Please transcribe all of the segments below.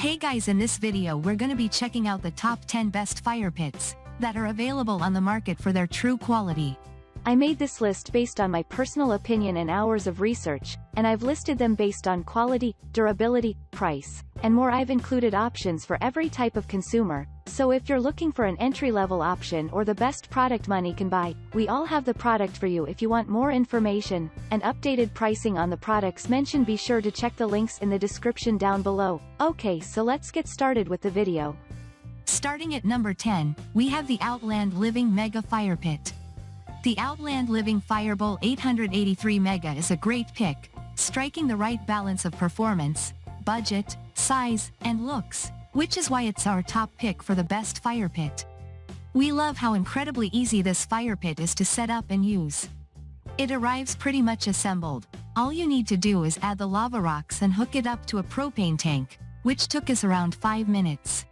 Hey guys, in this video we're gonna be checking out the top 10 best fire pits that are available on the market for their true quality. I made this list based on my personal opinion and hours of research, and I've listed them based on quality, durability, price, and more. I've included options for every type of consumer, so if you're looking for an entry-level option or the best product money can buy, we all have the product for you. If you want more information and updated pricing on the products mentioned, be sure to check the links in the description down below. Okay, so let's get started with the video. Starting at number 10, we have the Outland Living Mega Fire Pit. The Outland Living Firebowl 883 Mega is a great pick, striking the right balance of performance, budget, size, and looks, which is why it's our top pick for the best fire pit. We love how incredibly easy this fire pit is to set up and use. It arrives pretty much assembled. All you need to do is add the lava rocks and hook it up to a propane tank, which took us around 5 minutes.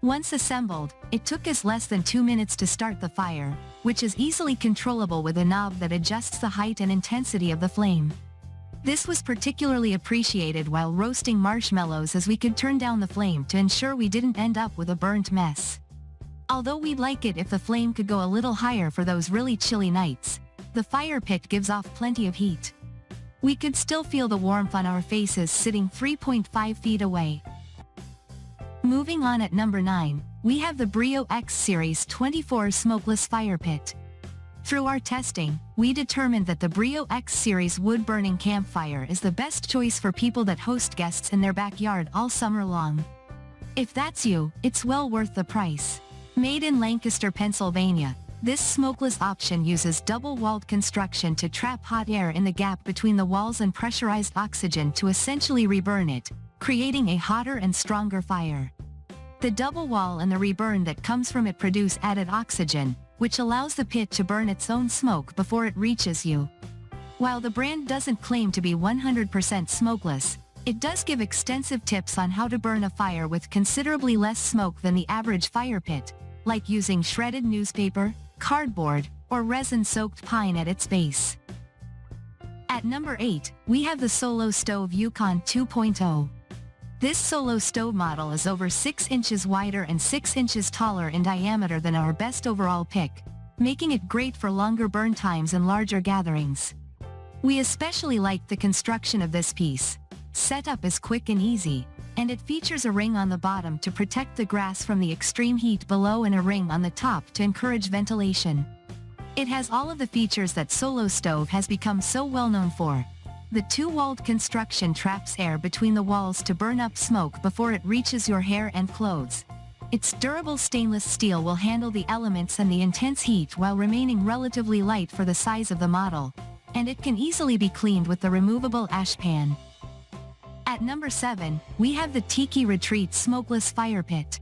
Once assembled, it took us less than 2 minutes to start the fire, which is easily controllable with a knob that adjusts the height and intensity of the flame. This was particularly appreciated while roasting marshmallows, as we could turn down the flame to ensure we didn't end up with a burnt mess. Although we'd like it if the flame could go a little higher for those really chilly nights, the fire pit gives off plenty of heat. We could still feel the warmth on our faces sitting 3.5 feet away. Moving on, at number 9, we have the Breeo X Series 24 Smokeless Fire Pit. Through our testing, we determined that the Breeo X Series wood-burning campfire is the best choice for people that host guests in their backyard all summer long. If that's you, it's well worth the price. Made in Lancaster, Pennsylvania, this smokeless option uses double-walled construction to trap hot air in the gap between the walls and pressurized oxygen to essentially reburn it, creating a hotter and stronger fire. The double wall and the reburn that comes from it produce added oxygen, which allows the pit to burn its own smoke before it reaches you. While the brand doesn't claim to be 100% smokeless, it does give extensive tips on how to burn a fire with considerably less smoke than the average fire pit, like using shredded newspaper, cardboard, or resin-soaked pine at its base. At number 8, we have the Solo Stove Yukon 2.0. This Solo Stove model is over 6 inches wider and 6 inches taller in diameter than our best overall pick, making it great for longer burn times and larger gatherings. We especially like the construction of this piece. Setup is quick and easy, and it features a ring on the bottom to protect the grass from the extreme heat below and a ring on the top to encourage ventilation. It has all of the features that Solo Stove has become so well known for. The two-walled construction traps air between the walls to burn up smoke before it reaches your hair and clothes. Its durable stainless steel will handle the elements and the intense heat while remaining relatively light for the size of the model, and it can easily be cleaned with the removable ash pan. At number 7, we have the Tiki Retreat Smokeless Fire Pit.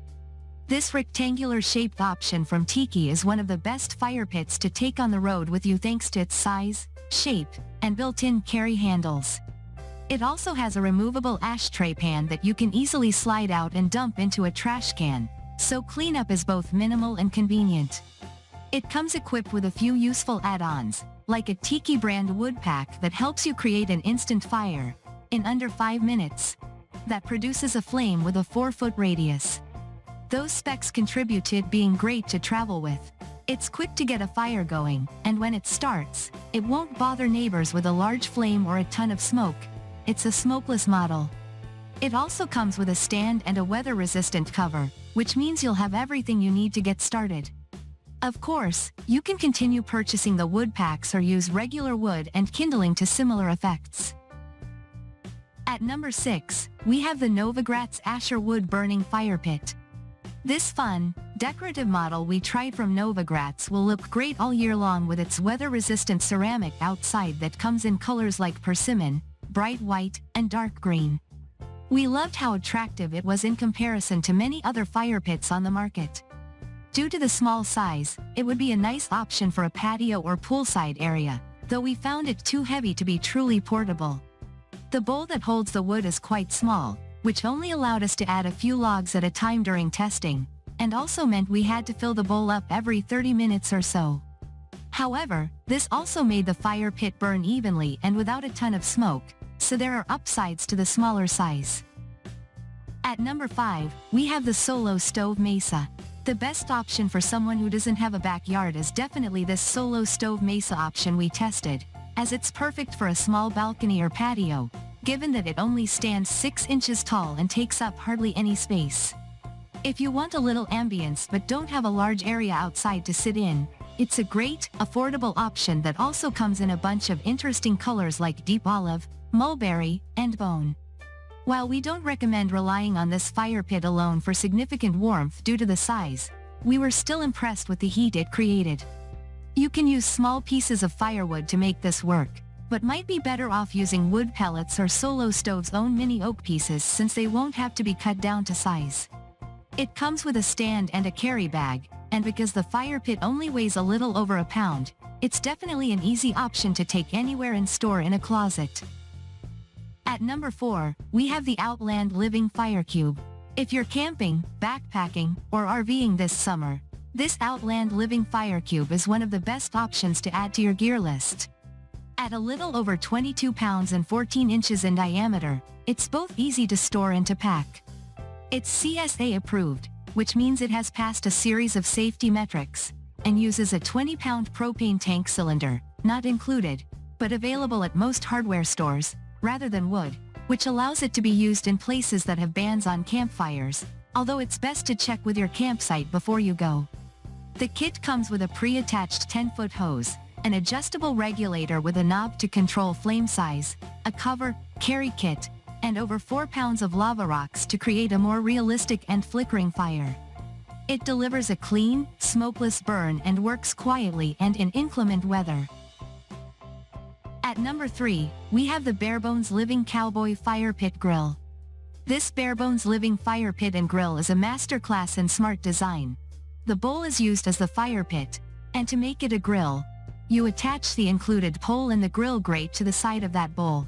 This rectangular-shaped option from Tiki is one of the best fire pits to take on the road with you thanks to its size, shape, and built-in carry handles. It also has a removable ashtray pan that you can easily slide out and dump into a trash can, so cleanup is both minimal and convenient. It comes equipped with a few useful add-ons, like a Tiki brand wood pack that helps you create an instant fire, in under 5 minutes, that produces a flame with a 4-foot radius. Those specs contribute to it being great to travel with. It's quick to get a fire going, and when it starts, it won't bother neighbors with a large flame or a ton of smoke. It's a smokeless model. It also comes with a stand and a weather-resistant cover, which means you'll have everything you need to get started. Of course, you can continue purchasing the wood packs or use regular wood and kindling to similar effects. At number 6, we have the Novogratz Asher Wood Burning Fire Pit. This fun, decorative model we tried from Novogratz will look great all year long with its weather-resistant ceramic outside that comes in colors like persimmon, bright white, and dark green. We loved how attractive it was in comparison to many other fire pits on the market. Due to the small size, it would be a nice option for a patio or poolside area, though we found it too heavy to be truly portable. The bowl that holds the wood is quite small, which only allowed us to add a few logs at a time during testing, and also meant we had to fill the bowl up every 30 minutes or so. However, this also made the fire pit burn evenly and without a ton of smoke, so there are upsides to the smaller size. At number 5, we have the Solo Stove Mesa. The best option for someone who doesn't have a backyard is definitely this Solo Stove Mesa option we tested, as it's perfect for a small balcony or patio, given that it only stands 6 inches tall and takes up hardly any space. If you want a little ambience but don't have a large area outside to sit in, it's a great, affordable option that also comes in a bunch of interesting colors like deep olive, mulberry, and bone. While we don't recommend relying on this fire pit alone for significant warmth due to the size, we were still impressed with the heat it created. You can use small pieces of firewood to make this work, but might be better off using wood pellets or Solo Stove's own mini oak pieces since they won't have to be cut down to size. It comes with a stand and a carry bag, and because the fire pit only weighs a little over a pound, it's definitely an easy option to take anywhere and store in a closet. At number 4, we have the Outland Living Firecube. If you're camping, backpacking, or RVing this summer, this Outland Living Firecube is one of the best options to add to your gear list. At a little over 22 pounds and 14 inches in diameter, it's both easy to store and to pack. It's CSA approved, which means it has passed a series of safety metrics, and uses a 20-pound propane tank cylinder, not included, but available at most hardware stores, rather than wood, which allows it to be used in places that have bans on campfires, although it's best to check with your campsite before you go. The kit comes with a pre-attached 10-foot hose, an adjustable regulator with a knob to control flame size, a cover, carry kit, and over 4 pounds of lava rocks to create a more realistic and flickering fire. It delivers a clean, smokeless burn and works quietly and in inclement weather. At number 3, we have the Barebones Living Cowboy Fire Pit Grill. This Barebones Living Fire Pit and Grill is a masterclass in smart design. The bowl is used as the fire pit, and to make it a grill, you attach the included pole and the grill grate to the side of that bowl.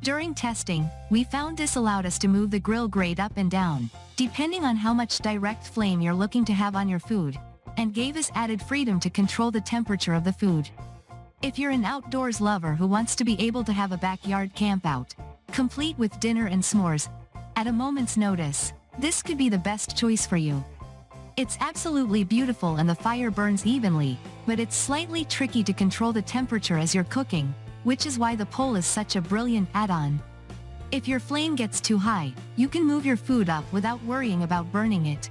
During testing, we found this allowed us to move the grill grate up and down, depending on how much direct flame you're looking to have on your food, and gave us added freedom to control the temperature of the food. If you're an outdoors lover who wants to be able to have a backyard campout, complete with dinner and s'mores, at a moment's notice, this could be the best choice for you. It's absolutely beautiful and the fire burns evenly, but it's slightly tricky to control the temperature as you're cooking, which is why the pole is such a brilliant add-on. If your flame gets too high, you can move your food up without worrying about burning it.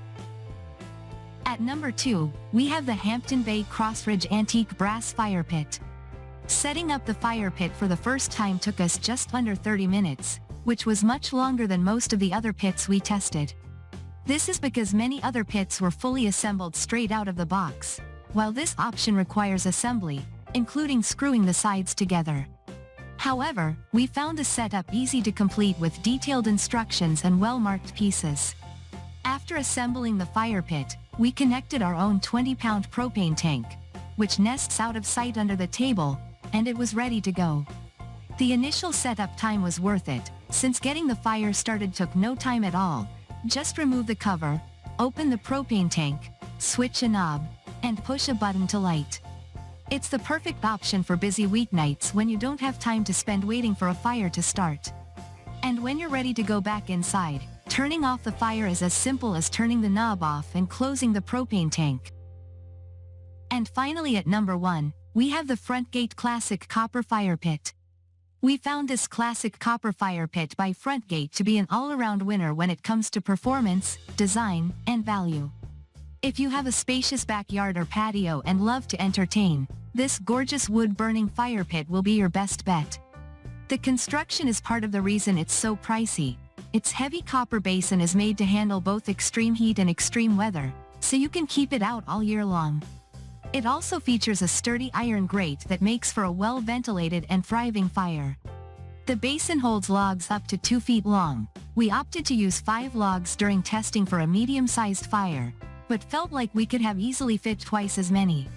At number 2, we have the Hampton Bay Crossridge Antique Brass Fire Pit. Setting up the fire pit for the first time took us just under 30 minutes, which was much longer than most of the other pits we tested. This is because many other pits were fully assembled straight out of the box, while this option requires assembly, including screwing the sides together. However, we found the setup easy to complete with detailed instructions and well-marked pieces. After assembling the fire pit, we connected our own 20-pound propane tank, which nests out of sight under the table, and it was ready to go. The initial setup time was worth it, since getting the fire started took no time at all. Just remove the cover, open the propane tank, switch a knob, and push a button to light. It's the perfect option for busy weeknights when you don't have time to spend waiting for a fire to start. And when you're ready to go back inside, turning off the fire is as simple as turning the knob off and closing the propane tank. And finally at number 1, we have the Frontgate Classic Copper Fire Pit. We found this classic copper fire pit by Frontgate to be an all-around winner when it comes to performance, design, and value. If you have a spacious backyard or patio and love to entertain, this gorgeous wood-burning fire pit will be your best bet. The construction is part of the reason it's so pricey. Its heavy copper basin is made to handle both extreme heat and extreme weather, so you can keep it out all year long. It also features a sturdy iron grate that makes for a well-ventilated and thriving fire. The basin holds logs up to 2 feet long. We opted to use 5 logs during testing for a medium-sized fire, but felt like we could have easily fit twice as many.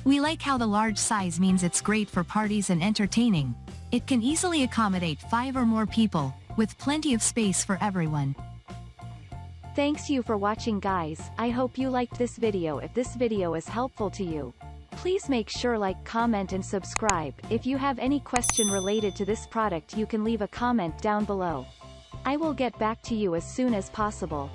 We like how the large size means it's great for parties and entertaining. It can easily accommodate 5 or more people, with plenty of space for everyone. Thanks you for watching guys, I hope you liked this video. If this video is helpful to you, please make sure like, comment and subscribe. If you have any question related to this product you can leave a comment down below. I will get back to you as soon as possible.